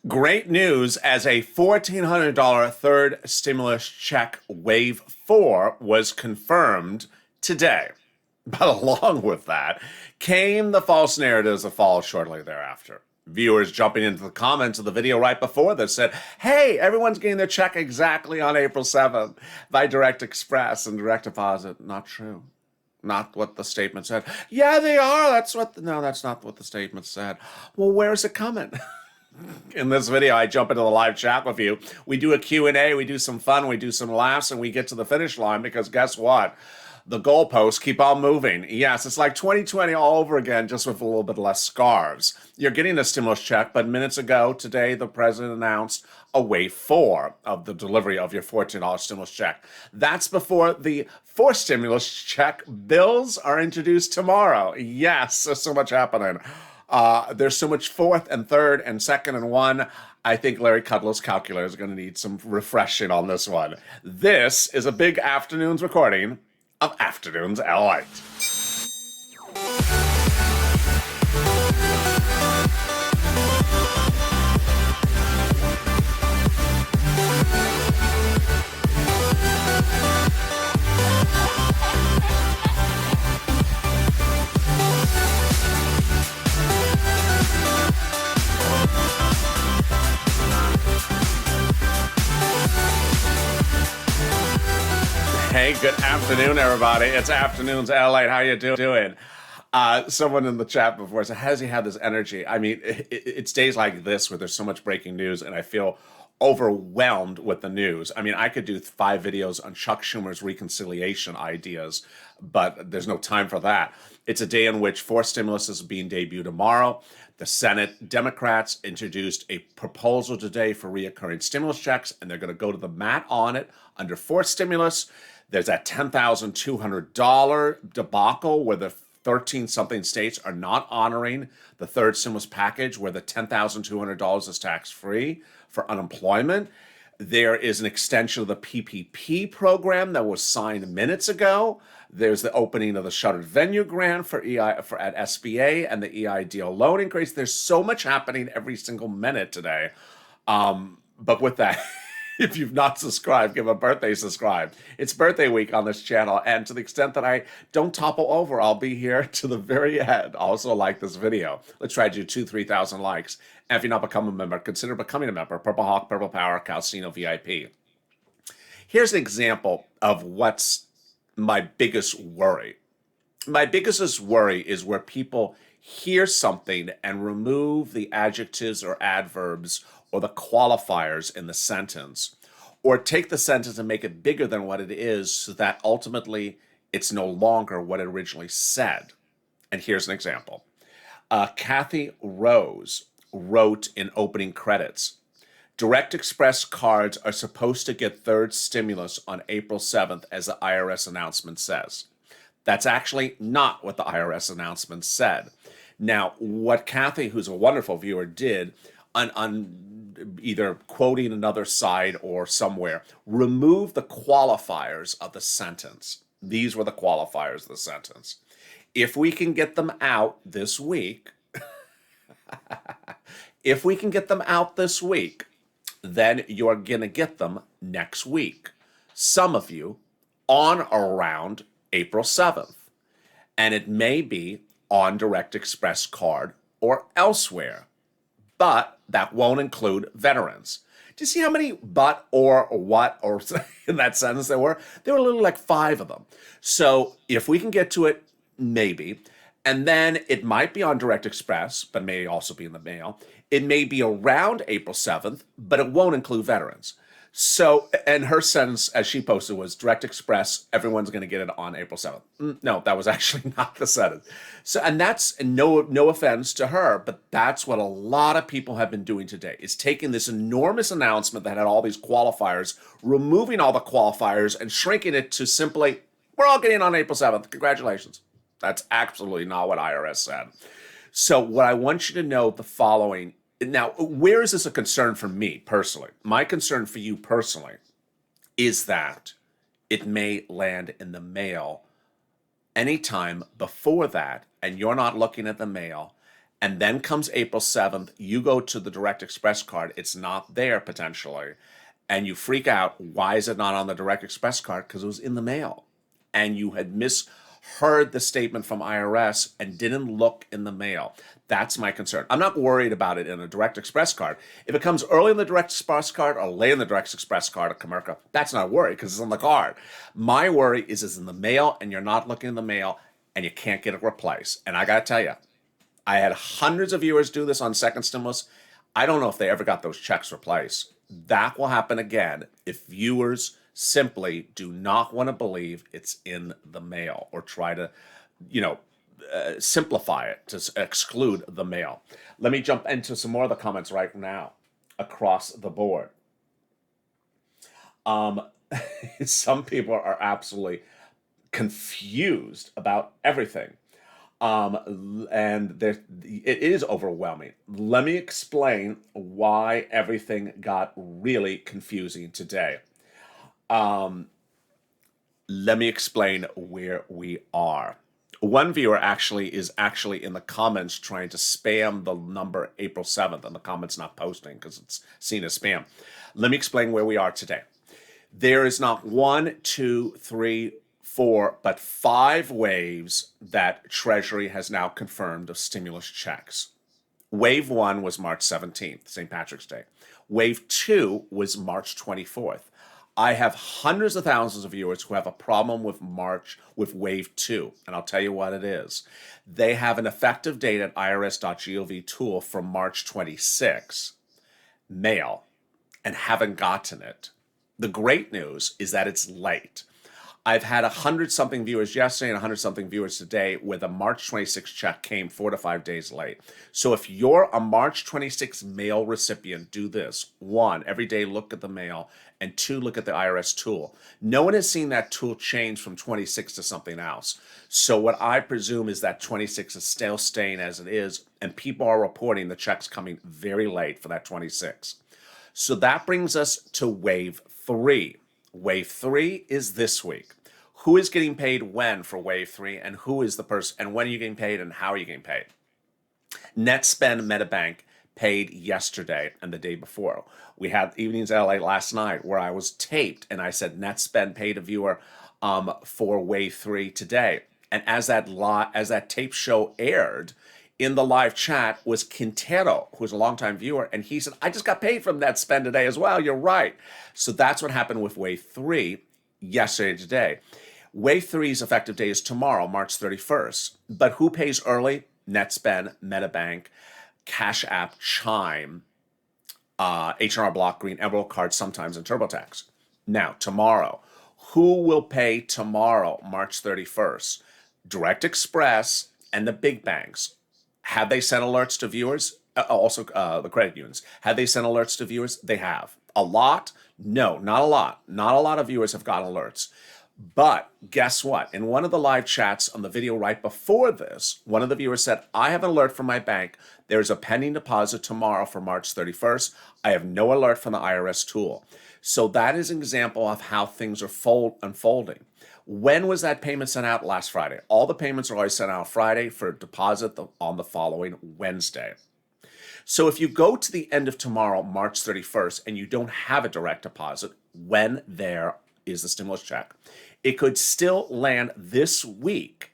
Great news as a $1,400 third stimulus check wave 4 was confirmed today. But along with that came the false narratives that followed shortly thereafter. Viewers jumping into the comments of the video right before this said, hey, everyone's getting their check exactly on April 7th by Direct Express and direct deposit. Not true. Not what the statement said. Yeah, they are. No, that's not what the statement said. Well, where's it coming? In this video, I jump into the live chat with you. We do a Q&A, we do some fun, we do some laughs, and we get to the finish line because guess what? The goalposts keep on moving. Yes, it's like 2020 all over again, just with a little bit less scarves. You're getting a stimulus check, but minutes ago, today, the president announced a wave 4 of the delivery of your $14 stimulus check. That's before the fourth stimulus check bills are introduced tomorrow. Yes, there's so much happening. There's so much fourth and third and second and one. I think Larry Kudlow's calculator is going to need some refreshing on this one. This is a big afternoon's recording of Afternoons LALATE. Hey, good afternoon, everybody. It's Afternoons LALATE. How you doing? Someone in the chat before said, how does he have this energy? I mean, it's days like this where there's so much breaking news, and I feel overwhelmed with the news. I mean, I could do 5 videos on Chuck Schumer's reconciliation ideas, but there's no time for that. It's a day in which 4 stimulus is being debuted tomorrow. The Senate Democrats introduced a proposal today for reoccurring stimulus checks, and they're going to go to the mat on it under 4th stimulus. There's that $10,200 debacle where the 13-something states are not honoring the third stimulus package where the $10,200 is tax-free for unemployment. There is an extension of the PPP program that was signed minutes ago. There's the opening of the shuttered venue grant at SBA and the EIDL loan increase. There's so much happening every single minute today. But with that, if you've not subscribed, give a birthday subscribe. It's birthday week on this channel, and to the extent that I don't topple over, I'll be here to the very end. Also like this video. Let's try to do 2,000-3,000 likes. And if you're not become a member, consider becoming a member. Purple Hawk, Purple Power, Calcino VIP. Here's an example of what's my biggest worry. My biggest worry is where people hear something and remove the adjectives or adverbs or the qualifiers in the sentence, or take the sentence and make it bigger than what it is so that ultimately it's no longer what it originally said. And here's an example. Kathy Rose wrote in opening credits, Direct Express cards are supposed to get third stimulus on April 7th, as the IRS announcement says. That's actually not what the IRS announcement said. Now, what Kathy, who's a wonderful viewer, did on either quoting another side or somewhere, remove the qualifiers of the sentence. These were the qualifiers of the sentence. If we can get them out this week, then you're going to get them next week. Some of you on or around April 7th. And it may be on Direct Express card or elsewhere. But that won't include veterans. Do you see how many but or what or in that sentence there were? There were literally like 5 of them. So if we can get to it, maybe. And then it might be on Direct Express, but may also be in the mail. It may be around April 7th, but it won't include veterans. So, and her sentence, as she posted, was Direct Express, everyone's going to get it on April 7th. No, that was actually not the sentence. So, and that's no offense to her, but that's what a lot of people have been doing today, is taking this enormous announcement that had all these qualifiers, removing all the qualifiers and shrinking it to simply, we're all getting on April 7th. Congratulations. That's absolutely not what IRS said. So what I want you to know the following. Now, where is this a concern for me personally? My concern for you personally is that it may land in the mail anytime before that, and you're not looking at the mail, And then comes April 7th, you go to the Direct Express card, it's not there potentially, and you freak out, why is it not on the Direct Express card? Because it was in the mail. And you had misheard the statement from IRS and didn't look in the mail. That's my concern. I'm not worried about it in a Direct Express card. If it comes early in the Direct Express card or late in the Direct Express card at Comerica, that's not a worry because it's on the card. My worry is it's in the mail and you're not looking in the mail and you can't get it replaced. And I got to tell you, I had hundreds of viewers do this on second stimulus. I don't know if they ever got those checks replaced. That will happen again if viewers simply do not want to believe it's in the mail or try to, simplify it to exclude the mail. Let me jump into some more of the comments right now across the board. Some people are absolutely confused about everything. And it is overwhelming. Let me explain why everything got really confusing today. Let me explain where we are. One viewer is actually in the comments trying to spam the number April 7th, and the comment's not posting because it's seen as spam. Let me explain where we are today. There is not 1, 2, 3, 4, but 5 waves that Treasury has now confirmed of stimulus checks. Wave 1 was March 17th, St. Patrick's Day. Wave 2 was March 24th. I have hundreds of thousands of viewers who have a problem with Wave 2, and I'll tell you what it is. They have an effective date at IRS.GOV tool from March 26, mail, and haven't gotten it. The great news is that it's late. I've had 100-something viewers yesterday and 100-something viewers today where the March 26 check came 4 to 5 days late. So if you're a March 26 mail recipient, do this. 1, every day look at the mail, and 2, look at the IRS tool. No one has seen that tool change from 26 to something else. So what I presume is that 26 is still staying as it is, and people are reporting the checks coming very late for that 26. So that brings us to Wave 3. Wave 3 is this week. Who is getting paid when for Wave 3, and who is the person, and when are you getting paid, and how are you getting paid? NetSpend MetaBank paid yesterday and the day before. We had Evenings LA last night where I was taped, and I said NetSpend paid a viewer for Wave 3 today. And as that tape show aired, in the live chat was Quintero, who's a longtime viewer, and he said, I just got paid from NetSpend today as well. You're right. So that's what happened with Wave 3 yesterday today. Wave 3's effective day is tomorrow, March 31st. But who pays early? NetSpend, MetaBank, Cash App, Chime, H&R Block, Green Emerald Card sometimes, and TurboTax. Now, tomorrow. Who will pay tomorrow, March 31st? Direct Express and the big banks. Have they sent alerts to viewers? Also, the credit unions. Have they sent alerts to viewers? They have. A lot? No, not a lot. Not a lot of viewers have gotten alerts. But guess what? In one of the live chats on the video right before this, one of the viewers said, I have an alert from my bank. There's a pending deposit tomorrow for March 31st. I have no alert from the IRS tool. So that is an example of how things are unfolding. When was that payment sent out? Last Friday. All the payments are always sent out Friday for deposit on the following Wednesday. So if you go to the end of tomorrow, March 31st, and you don't have a direct deposit when there is the stimulus check, it could still land this week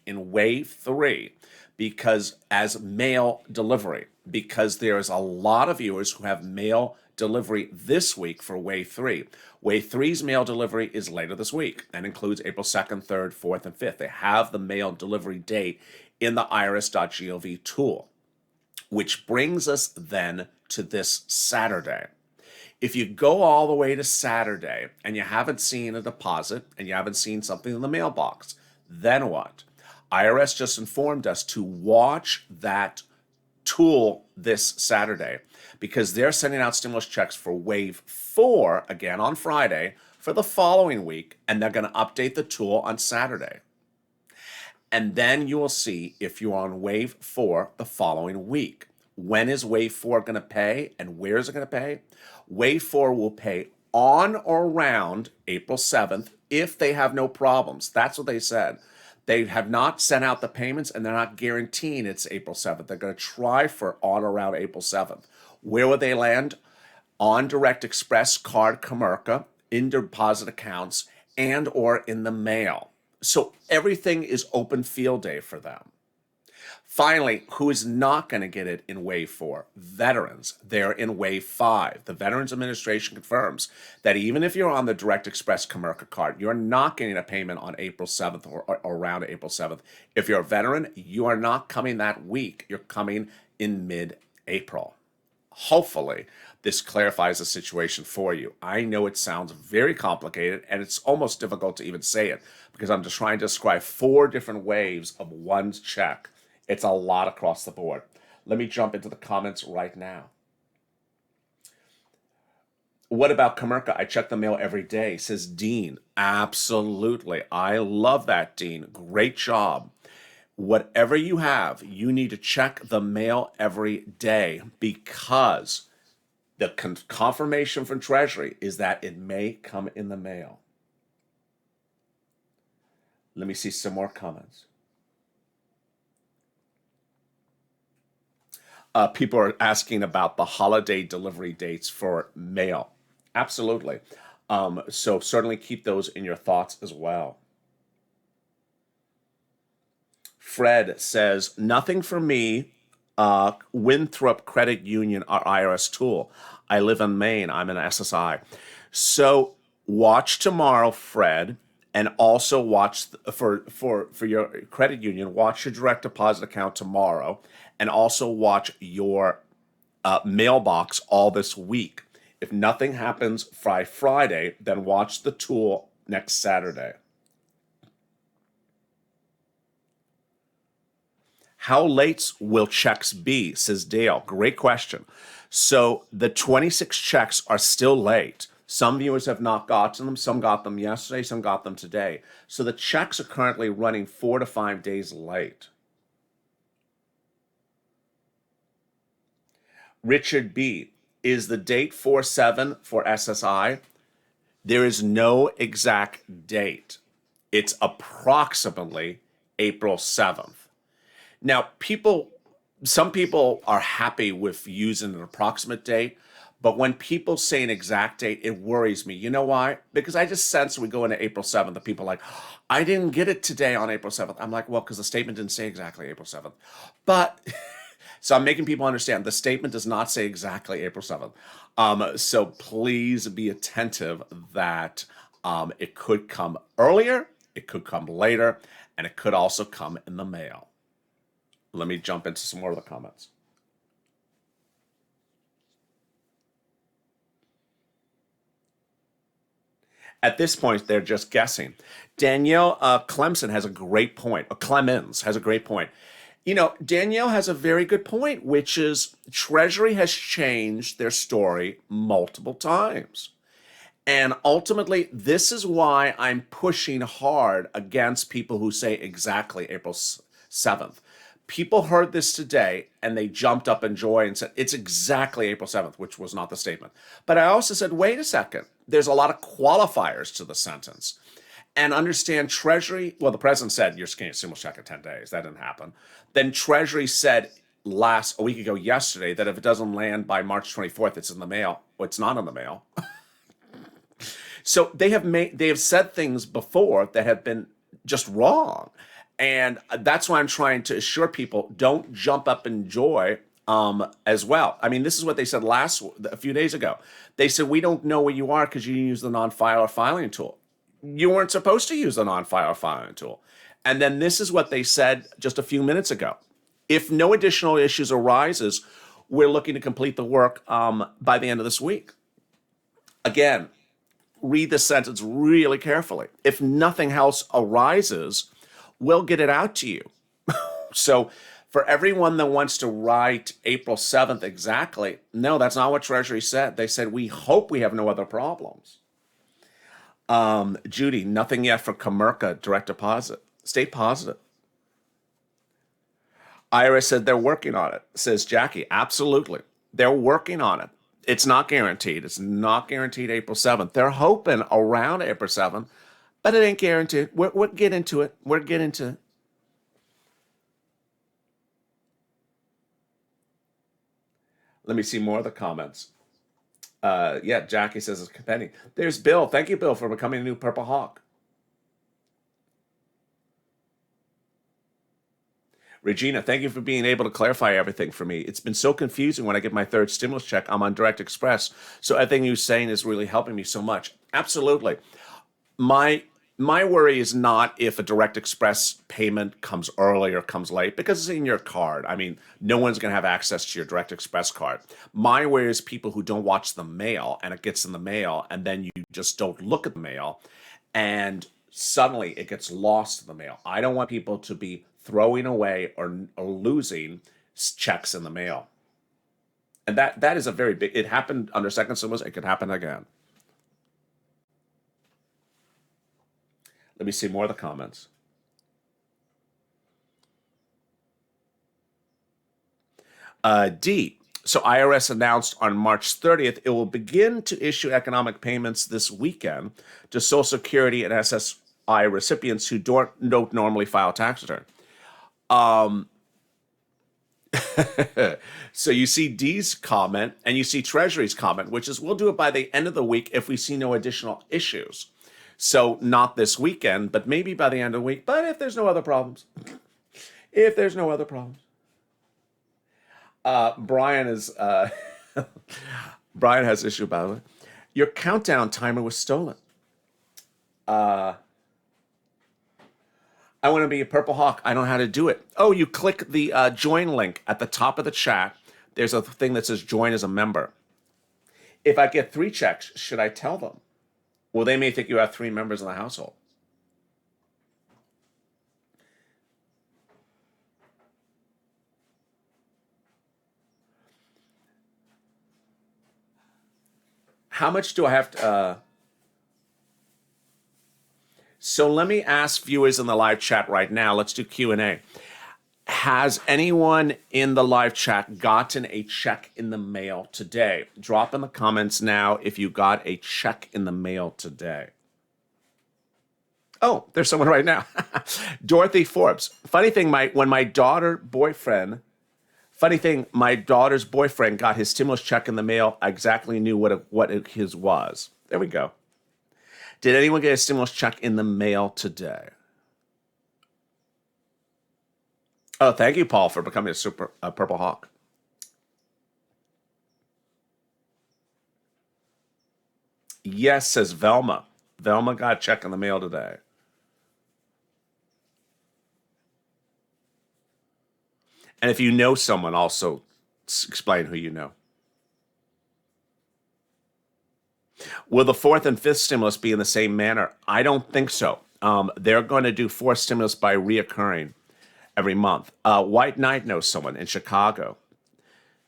in Wave 3 because as mail delivery, because there's a lot of viewers who have mail delivery this week for Wave 3. Wave 3's mail delivery is later this week and includes April 2nd, 3rd, 4th, and 5th. They have the mail delivery date in the IRS.GOV tool, which brings us then to this Saturday. If you go all the way to Saturday and you haven't seen a deposit and you haven't seen something in the mailbox, then what? IRS just informed us to watch that tool this Saturday because they're sending out stimulus checks for Wave 4 again on Friday for the following week, and they're going to update the tool on Saturday. And then you will see if you're on Wave 4 the following week. When is Wave 4 going to pay and where is it going to pay? Wave 4 will pay on or around April 7th if they have no problems. That's what they said. They have not sent out the payments, and they're not guaranteeing it's April 7th. They're going to try for on around April 7th. Where will they land? On Direct Express card Comerica, in deposit accounts, and or in the mail. So everything is open field day for them. Finally, who is not going to get it in Wave 4? Veterans. They're in Wave 5. The Veterans Administration confirms that even if you're on the Direct Express Comerica card, you're not getting a payment on April 7th or around April 7th. If you're a veteran, you are not coming that week. You're coming in mid-April. Hopefully, this clarifies the situation for you. I know it sounds very complicated, and it's almost difficult to even say it because I'm just trying to describe 4 different waves of one check. It's a lot across the board. Let me jump into the comments right now. What about Comerica? I check the mail every day, says Dean. Absolutely. I love that, Dean. Great job. Whatever you have, you need to check the mail every day because the confirmation from Treasury is that it may come in the mail. Let me see some more comments. People are asking about the holiday delivery dates for mail. Absolutely. So certainly keep those in your thoughts as well. Fred says, nothing for me. Winthrop Credit Union, our IRS tool. I live in Maine. I'm an SSI. So watch tomorrow, Fred, and also watch for your credit union. Watch your direct deposit account tomorrow, and also watch your mailbox all this week. If nothing happens by Friday, then watch the tool next Saturday. How late will checks be, says Dale. Great question. So the 26 checks are still late. Some viewers have not gotten them. Some got them yesterday. Some got them today. So the checks are currently running 4 to 5 days late. Richard B. Is the date 4/7 for SSI? There is no exact date. It's approximately April 7th. Now, some people are happy with using an approximate date, but when people say an exact date, it worries me. You know why? Because I just sense we go into April 7th, and people are like, I didn't get it today on April 7th. I'm like, well, because the statement didn't say exactly April 7th. But, so I'm making people understand the statement does not say exactly April 7th. So please be attentive that it could come earlier, it could come later, and it could also come in the mail. Let me jump into some more of the comments. At this point, they're just guessing. Danielle Clemson has a great point. Or Clemens has a great point. You know, Danielle has a very good point, which is Treasury has changed their story multiple times. And ultimately, this is why I'm pushing hard against people who say exactly April 7th. People heard this today and they jumped up in joy and said, it's exactly April 7th, which was not the statement. But I also said, wait a second, there's a lot of qualifiers to the sentence. And understand Treasury, well, the president said you're getting a stimulus check in 10 days. That didn't happen. Then Treasury said a week ago yesterday that if it doesn't land by March 24th, it's in the mail. Well, it's not in the mail. So they have said things before that have been just wrong. And that's why I'm trying to assure people, don't jump up in joy as well. I mean, this is what they said a few days ago. They said, we don't know where you are because you didn't use the non-filer filing tool. You weren't supposed to use the non-filer filing tool. And then this is what they said just a few minutes ago. If no additional issues arises, we're looking to complete the work by the end of this week. Again, read the sentence really carefully. If nothing else arises, we'll get it out to you. So for everyone that wants to write April 7th exactly, no, that's not what Treasury said. They said, we hope we have no other problems. Judy, nothing yet for Comerica direct deposit. Stay positive. IRS said they're working on it, says Jackie. Absolutely. They're working on it. It's not guaranteed. It's not guaranteed April 7th. They're hoping around April 7th. but it ain't guaranteed. We're getting into it. We're getting into it. Let me see more of the comments. Yeah, Jackie says it's pending. There's Bill. Thank you, Bill, for becoming a new Purple Hawk. Regina, thank you for being able to clarify everything for me. It's been so confusing when I get my third stimulus check. I'm on Direct Express, so everything you're saying is really helping me so much. Absolutely. My my worry is not if a Direct Express payment comes early or comes late because it's in your card. I mean, no one's going to have access to your Direct Express card. My worry is people who don't watch the mail and it gets in the mail and then you just don't look at the mail and suddenly it gets lost in the mail. I don't want people to be throwing away or losing checks in the mail. And that is a very big, it happened under second stimulus. It could happen again. Let me see more of the comments. D. So IRS announced on March 30th it will begin to issue economic payments this weekend to Social Security and SSI recipients who don't normally file tax return. So you see D's comment and you see Treasury's comment, which is we'll do it by the end of the week if we see no additional issues. So not this weekend, but maybe by the end of the week. But if there's no other problems, if there's no other problems, Brian is Brian has issue about it. Your countdown timer was stolen. I want to be a Purple Hawk. I don't know how to do it. Oh, you click the join link at the top of the chat. There's a thing that says join as a member. If I get 3 checks, should I tell them? Well, they may think you have 3 members in the household. How much do I have to... So let me ask viewers in the live chat right now. Let's do Q&A. Has anyone in the live chat gotten a check in the mail today? Drop in the comments now if you got a check in the mail today. Oh, there's someone right now. Dorothy Forbes. Funny thing, when my daughter's boyfriend got his stimulus check in the mail, I exactly knew what his was. There we go. Did anyone get a stimulus check in the mail today? Oh, thank you, Paul, for becoming a Purple Hawk. Yes, says Velma. Velma got a check in the mail today. And if you know someone, also explain who you know. Will the 4th and 5th stimulus be in the same manner? I don't think so. They're going to do 4th stimulus by reoccurring every month. White Knight knows someone in Chicago.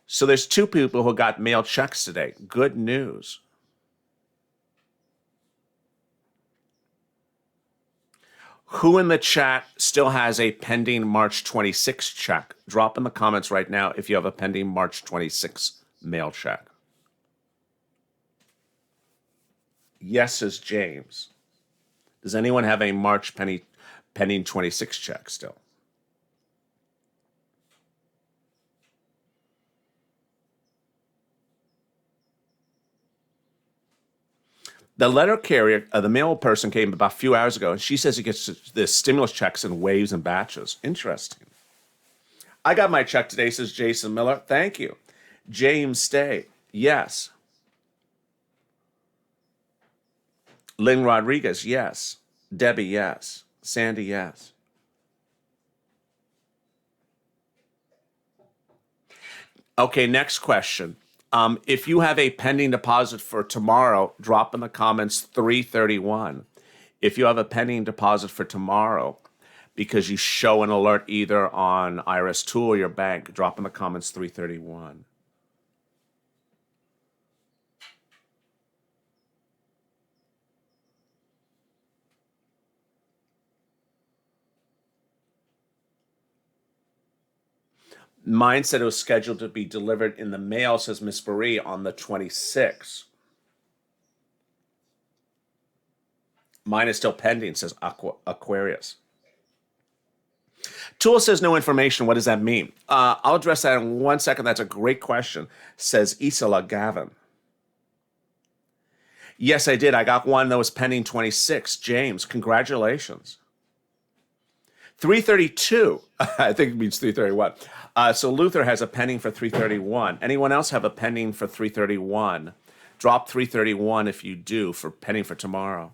So there's 2 people who got mail checks today. Good news. Who in the chat still has a pending March 26 check? Drop in the comments right now if you have a pending March 26 mail check. Yes, says James. Does anyone have a March pending 26 check still? The letter carrier, the mail person came about a few hours ago, and she says he gets the stimulus checks in waves and batches. Interesting. I got my check today, says Jason Miller. Thank you. James Stay. Yes. Lynn Rodriguez. Yes. Debbie. Yes. Sandy. Yes. Okay, next question. If you have a pending deposit for tomorrow, drop in the comments 331. If you have a pending deposit for tomorrow, because you show an alert either on IRS Tool or your bank, drop in the comments 331. Mine said it was scheduled to be delivered in the mail, says Miss Marie, on the 26th. Mine is still pending, says Aquarius. Tool says no information. What does that mean? I'll address that in 1 second. That's a great question, says Isola Gavin. Yes, I did. I got one that was pending 26. James, congratulations. 332. I think it means 331. So Luther has a pending for 331. Anyone else have a pending for 331? Drop 331 if you do for pending for tomorrow.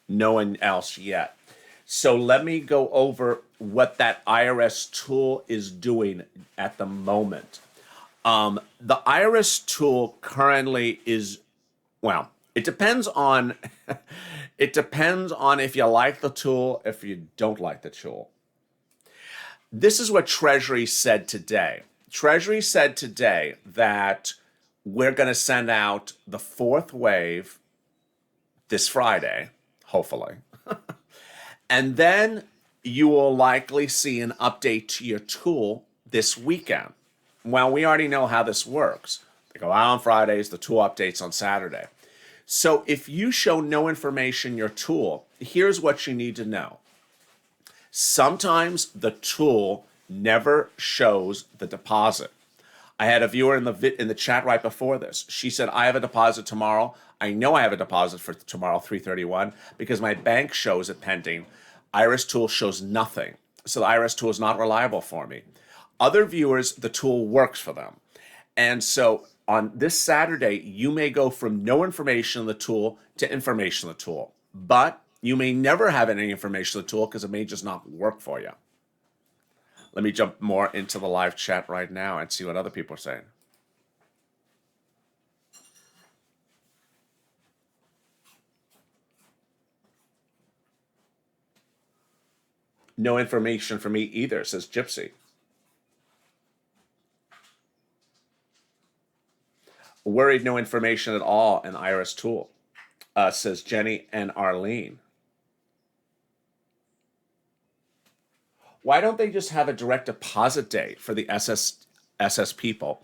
No one else yet. So let me go over what that IRS tool is doing at the moment. The IRS tool currently is, well, it depends on it depends on if you like the tool, if you don't like the tool. This is what Treasury said today. Treasury said today that we're going to send out the fourth wave this Friday, hopefully. And then you will likely see an update to your tool this weekend. Well, we already know how this works. They go out on Fridays, the tool updates on Saturday. So if you show no information in your tool, here's what you need to know. Sometimes the tool never shows the deposit. I had a viewer in the chat right before this. She said, I have a deposit tomorrow. I know I have a deposit for tomorrow, 331, because my bank shows it pending. IRS tool shows nothing. So the IRS tool is not reliable for me. Other viewers, the tool works for them. And so on this Saturday, you may go from no information in the tool to information in the tool. But you may never have any information in the tool because it may just not work for you. Let me jump more into the live chat right now and see what other people are saying. No information for me either, says Gypsy. Worried no information at all in IRS tool, says Jenny and Arlene. Why don't they just have a direct deposit date for the SS people?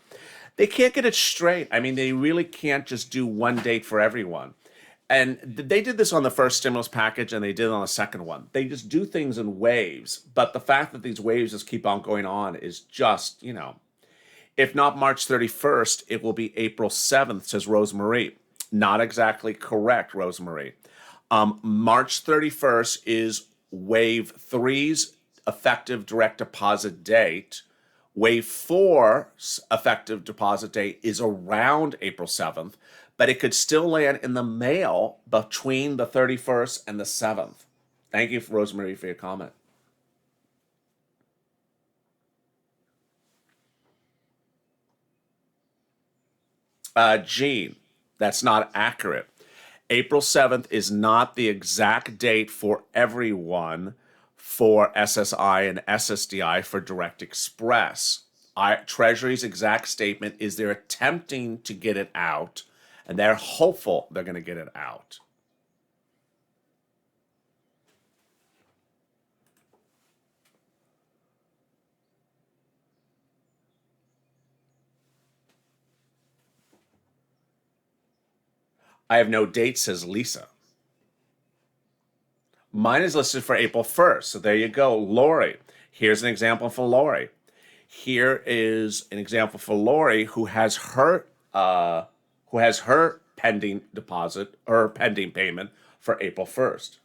They can't get it straight. I mean, they really can't just do one date for everyone. And they did this on the first stimulus package and they did it on the second one. They just do things in waves. But the fact that these waves just keep on going on is just, if not March 31st, it will be April 7th, says Rosemarie. Not exactly correct, Rosemarie. March 31st is wave 3's effective direct deposit date. Wave 4's effective deposit date is around April 7th, but it could still land in the mail between the 31st and the 7th. Thank you, Rosemarie, for your comment. Gene, that's not accurate. April 7th is not the exact date for everyone for SSI and SSDI for Direct Express. Treasury's exact statement is they're attempting to get it out, and they're hopeful they're going to get it out. I have no date, says Lisa. Mine is listed for April 1st. So there you go. Lori. Here's an example for Lori. Here is an example for Lori who has her pending deposit or pending payment for April 1st.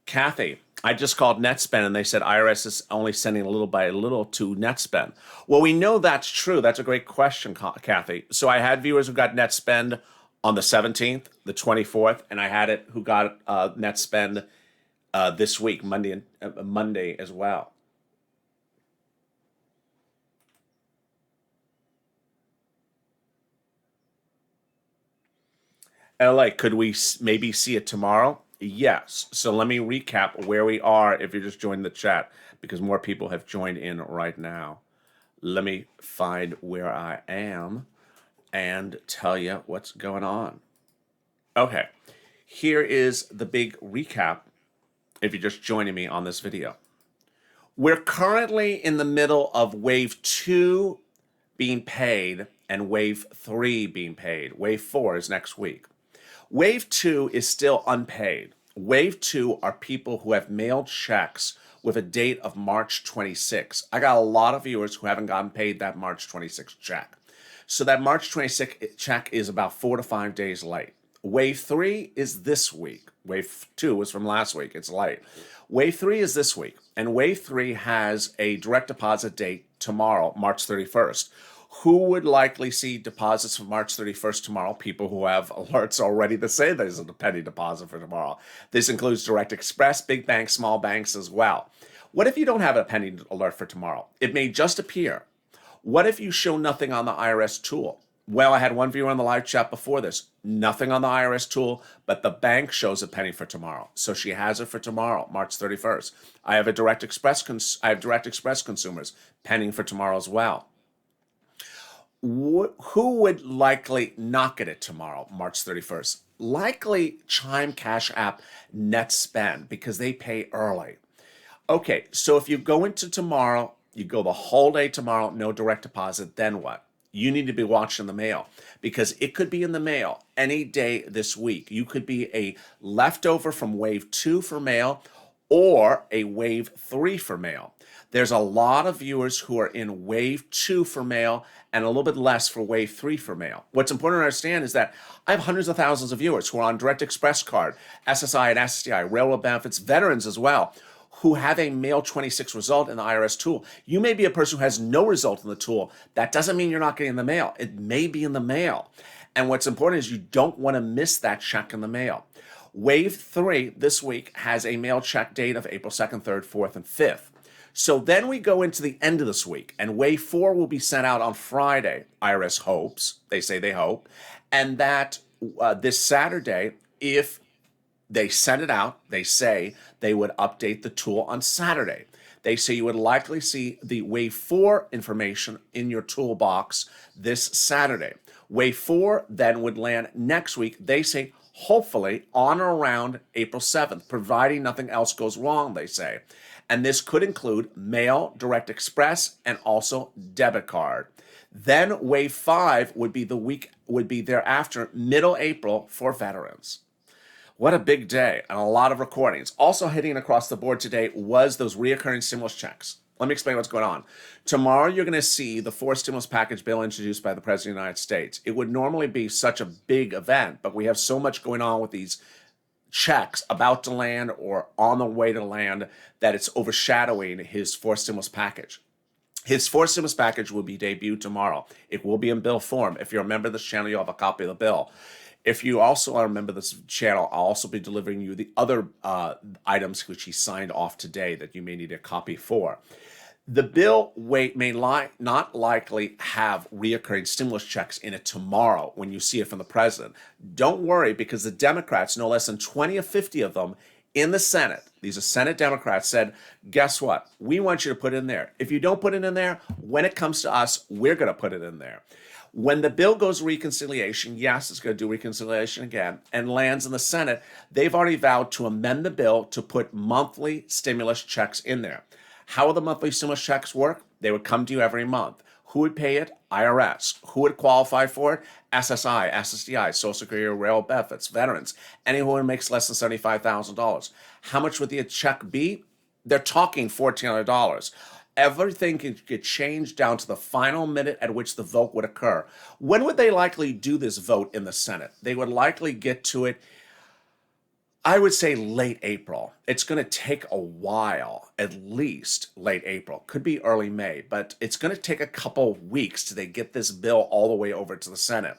Kathy, I just called NetSpend and they said IRS is only sending a little by a little to NetSpend. Well, we know that's true. That's a great question, Kathy. So I had viewers who got NetSpend on the 17th, the 24th, and I had it who got NetSpend this week, Monday as well. LA, could we maybe see it tomorrow? Yes. So let me recap where we are if you're just joining the chat, because more people have joined in right now. Let me find where I am and tell you what's going on. Okay. Here is the big recap if you're just joining me on this video. We're currently in the middle of wave 2 being paid and wave 3 being paid. Wave 4 is next week. Wave 2 is still unpaid. Wave 2 are people who have mailed checks with a date of March 26. I got a lot of viewers who haven't gotten paid that March 26 check. So that March 26 check is about 4 to 5 days late. Wave 3 is this week. Wave 2 was from last week. It's late. Wave 3 is this week. And Wave 3 has a direct deposit date tomorrow, March 31st. Who would likely see deposits from March 31st tomorrow? People who have alerts already that say there's a penny deposit for tomorrow. This includes Direct Express, big banks, small banks as well. What if you don't have a penny alert for tomorrow? It may just appear. What if you show nothing on the IRS tool? Well, I had one viewer on the live chat before this. Nothing on the IRS tool, but the bank shows a penny for tomorrow. So she has it for tomorrow, March 31st. I have Direct Express consumers penning for tomorrow as well. Who would likely not get it tomorrow, March 31st? Likely Chime, Cash App, Net Spend, because they pay early. Okay, so if you go into tomorrow, you go the whole day tomorrow, no direct deposit, then what? You need to be watching the mail, because it could be in the mail any day this week. You could be a leftover from wave 2 for mail or a wave 3 for mail. There's a lot of viewers who are in wave 2 for mail and a little bit less for wave 3 for mail. What's important to understand is that I have hundreds of thousands of viewers who are on Direct Express card, SSI and SSDI, railroad benefits, veterans as well, who have a mail 26 result in the IRS tool. You may be a person who has no result in the tool. That doesn't mean you're not getting the mail. It may be in the mail. And what's important is you don't want to miss that check in the mail. Wave 3 this week has a mail check date of April 2nd, 3rd, 4th, and 5th. So then we go into the end of this week, and wave 4 will be sent out on Friday. IRS hopes, they say they hope, and that this Saturday, if they send it out, they say they would update the tool on Saturday. They say you would likely see the wave 4 information in your toolbox this Saturday. Wave 4 then would land next week. They say hopefully on or around April 7th, providing nothing else goes wrong, they say. And this could include mail, Direct Express, and also debit card. Then wave 5 would be thereafter, middle April for veterans. What a big day and a lot of recordings. Also hitting across the board today was those reoccurring stimulus checks. Let me explain what's going on. Tomorrow, you're going to see the 4th stimulus package bill introduced by the President of the United States. It would normally be such a big event, but we have so much going on with these checks about to land or on the way to land that it's overshadowing his 4th stimulus package. His 4th stimulus package will be debuted tomorrow. It will be in bill form. If you're a member of this channel, you'll have a copy of the bill. If you also are a member of this channel, I'll also be delivering you the other items which he signed off today that you may need a copy for. The bill may not likely have reoccurring stimulus checks in it tomorrow when you see it from the president. Don't worry, because the Democrats, no less than 20 or 50 of them in the Senate, these are Senate Democrats, said, guess what? We want you to put it in there. If you don't put it in there, when it comes to us, we're going to put it in there. When the bill goes to reconciliation, yes, it's going to do reconciliation again, and lands in the Senate, they've already vowed to amend the bill to put monthly stimulus checks in there. How will the monthly stimulus checks work? They would come to you every month. Who would pay it? IRS. Who would qualify for it? SSI, SSDI, Social Security, railroad benefits, veterans, anyone who makes less than $75,000. How much would the check be? They're talking $1,400. Everything can get changed down to the final minute at which the vote would occur. When would they likely do this vote in the Senate? They would likely get to it, I would say late April. It's going to take a while, at least late April. Could be early May, but it's going to take a couple weeks till they get this bill all the way over to the Senate.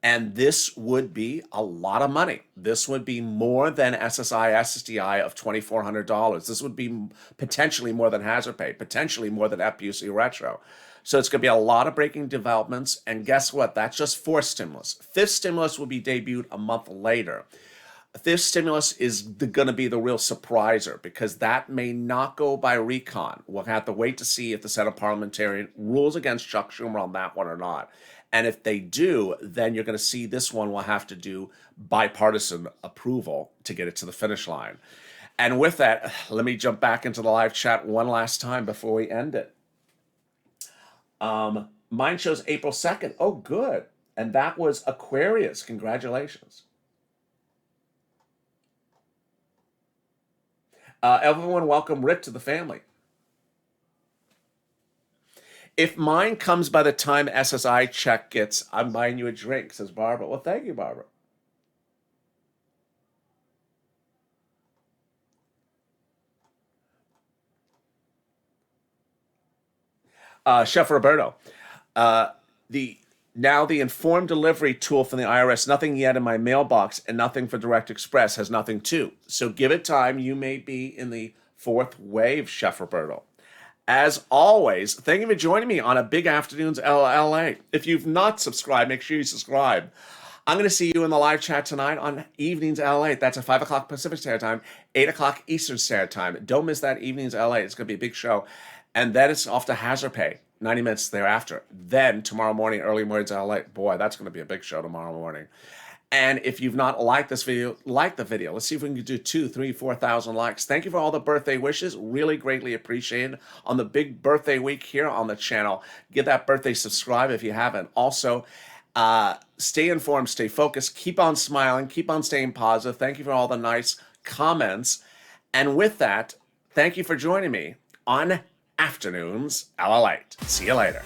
And this would be a lot of money. This would be more than SSI, SSDI of $2,400. This would be potentially more than hazard pay, potentially more than FPUC retro. So it's going to be a lot of breaking developments. And guess what? That's just 4th stimulus. 5th stimulus will be debuted a month later. 5th stimulus is going to be the real surpriser, because that may not go by recon. We'll have to wait to see if the Senate parliamentarian rules against Chuck Schumer on that one or not. And if they do, then you're going to see this one will have to do bipartisan approval to get it to the finish line. And with that, let me jump back into the live chat one last time before we end it. Mine shows April 2nd. Oh, good. And that was Aquarius. Congratulations. Everyone, welcome Rick to the family. If mine comes by the time SSI check gets, I'm buying you a drink, says Barbara. Well, thank you, Barbara. Chef Roberto, the informed delivery tool from the IRS, nothing yet in my mailbox and nothing for Direct Express, has nothing too. So give it time. You may be in the fourth wave, Chef Roberto. As always, thank you for joining me on a Big Afternoons LA. If you've not subscribed, make sure you subscribe. I'm going to see you in the live chat tonight on Evenings LA. That's at 5 o'clock Pacific Standard Time, 8 o'clock Eastern Standard Time. Don't miss that Evenings LA. It's going to be a big show. And then it's off to Hazard Pay, 90 minutes thereafter. Then tomorrow morning, early mornings LA. Boy, that's going to be a big show tomorrow morning. And if you've not liked this video, like the video. Let's see if we can do 2,000, 3,000, 4,000 likes. Thank you for all the birthday wishes. Really greatly appreciated on the big birthday week here on the channel. Get that birthday subscribe if you haven't. Also, stay informed, stay focused, keep on smiling, keep on staying positive. Thank you for all the nice comments. And with that, thank you for joining me on Afternoons LALATE. See you later.